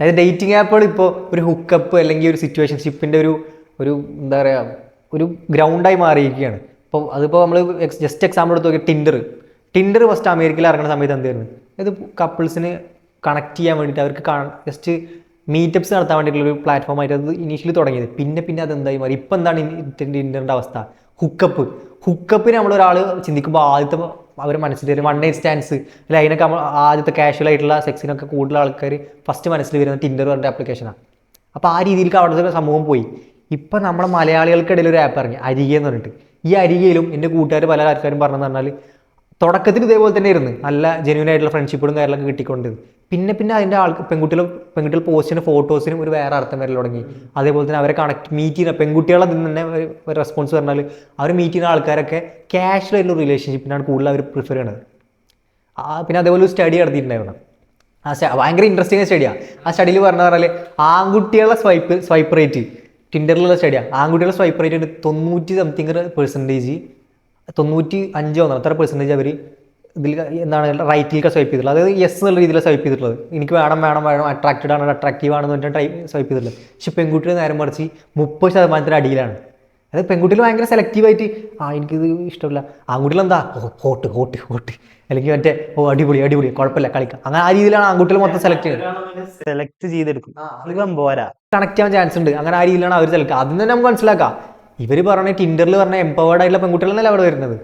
അതായത് ഡേറ്റിംഗ് ആപ്പുകൾ ഇപ്പോൾ ഒരു ഹുക്കപ്പ് അല്ലെങ്കിൽ ഒരു സിറ്റുവേഷൻഷിപ്പിൻ്റെ ഒരു ഒരു എന്താ പറയുക ഒരു ഗ്രൗണ്ടായി മാറിയിരിക്കുകയാണ്. ഇപ്പോൾ അതിപ്പോൾ നമ്മൾ ജസ്റ്റ് എക്സാമ്പിൾ എടുത്ത് നോക്കി ടിൻഡർ ഫസ്റ്റ് അമേരിക്കയിൽ ഇറങ്ങുന്ന സമയത്ത് എന്തായിരുന്നു, ഇത് കപ്പിൾസിന് കണക്ട് ചെയ്യാൻ വേണ്ടിയിട്ട് അവർക്ക് ജസ്റ്റ് മീറ്റപ്സ് നടത്താൻ വേണ്ടിയിട്ടുള്ളൊരു പ്ലാറ്റ്ഫോമായിട്ട് അത് ഇനീഷ്യലി തുടങ്ങിയത്. പിന്നെ അതെന്തായി മാറി. ഇപ്പം എന്താണ് ടിൻഡറിൻ്റെ അവസ്ഥ? ഹുക്കപ്പിന് നമ്മളൊരാൾ ചിന്തിക്കുമ്പോൾ ആദ്യത്തെ അവർ മനസ്സിൽ വരും വൺ നൈറ്റ് സ്റ്റാൻഡ്സ് അല്ലെ, അതിനൊക്കെ നമ്മൾ ആദ്യത്തെ കാഷ്വൽ ആയിട്ടുള്ള സെക്സിനൊക്കെ കൂടുതൽ ആൾക്കാർ ഫസ്റ്റ് മനസ്സിൽ വരുന്ന ടിൻഡർ പറഞ്ഞ ആപ്ലിക്കേഷനാണ്. അപ്പോൾ ആ രീതിയിലേക്ക് അവിടുത്തെ സമൂഹം പോയി. ഇപ്പം നമ്മുടെ മലയാളികൾക്കിടയിൽ ഒരു ആപ്പ് ഇറങ്ങി, അരികെ എന്ന് പറഞ്ഞിട്ട്. ഈ അരികയിലും എൻ്റെ കൂട്ടുകാർ പല ആൾക്കാരും പറഞ്ഞെന്ന് പറഞ്ഞാൽ തുടക്കത്തിൽ ഇതേപോലെ തന്നെ ആയിരുന്നു, നല്ല ജെന്യൂൻ ആയിട്ടുള്ള ഫ്രണ്ട്ഷിപ്പുകളും കാര്യങ്ങളൊക്കെ കിട്ടിക്കൊണ്ട്. പിന്നെ അതിൻ്റെ പെൺകുട്ടികൾ പോസ്റ്റിന് ഫോട്ടോസിനും ഒരു വേറെ അർത്ഥം വരൽ തുടങ്ങി. അതേപോലെ തന്നെ അവരെ മീറ്റ് ചെയ്യുന്ന പെൺകുട്ടികളെ തന്നെ ഒരു റെസ്പോൺസ് പറഞ്ഞാൽ അവർ മീറ്റ് ചെയ്യുന്ന ആൾക്കാരൊക്കെ കാഷ്വൽ ആയിട്ടുള്ള റിലേഷൻഷിപ്പിനാണ് കൂടുതൽ അവർ പ്രിഫർ ചെയ്യണത്. പിന്നെ അതേപോലെ ഒരു സ്റ്റഡി നടത്തിയിട്ടുണ്ടായിരുന്നു. ഭയങ്കര ഇൻട്രസ്റ്റിംഗ് സ്റ്റഡിയാണ്. ആ സ്റ്റഡിയിൽ പറഞ്ഞാൽ ആൺകുട്ടികളുടെ സ്വൈപ്പ് റേറ്റ് ടിൻഡറിലുള്ള സ്റ്റഡിയാണ്. ആൺകുട്ടികളുടെ സ്വൈപ്പ് റേറ്റ് 90% 95 അത്ര പെർസെൻറ്റേജ് അവർ ഇതിൽ എന്താണ് റൈറ്റിലേക്ക് സ്വൈപ്പ് ചെയ്തിട്ടുള്ളത്. അതായത് യെസ് എന്നുള്ള രീതിയിലാണ് സ്വൈപ്പ് ചെയ്തിട്ടുള്ളത്. എനിക്ക് വേണം അട്രാക്റ്റഡ് ആണ്, അട്രാക്റ്റീവ് ആണെന്ന് പറഞ്ഞിട്ട് സ്വൈപ്പ് ചെയ്തിട്ടുള്ളത്. പക്ഷെ പെൺകുട്ടികൾ നേരെ മറിച്ച് 30% അടിയിലാണ്. അതായത് പെൺകുട്ടികൾ ഭയങ്കര സെലക്റ്റീവായിട്ട് എനിക്കിത് ഇഷ്ടമില്ല. ആൺകുട്ടികൾ എന്താ ഹോട്ട് അല്ലെങ്കിൽ മറ്റേ അടിപൊളി കുഴപ്പമില്ല കളിക്കാം, അങ്ങനെ ആ രീതിയിലാണ് ആൺകുട്ടികൾ മൊത്തം സെലക്ട് ചെയ്തെടുക്കും. പോരാ, കണക്ട് ചെയ്യാൻ ചാൻസ് ഉണ്ട്. അങ്ങനെ ആ രീതിയിലാണ് അവർ സെലക്ട്. അതിന് തന്നെ നമുക്ക് മനസ്സിലാക്കാം ഇവർ പറഞ്ഞ ടിൻഡറിൽ പറഞ്ഞ എംപവേർഡ് ആയിട്ടുള്ള പെൺകുട്ടികളെന്നല്ല അവിടെ വരുന്നത്.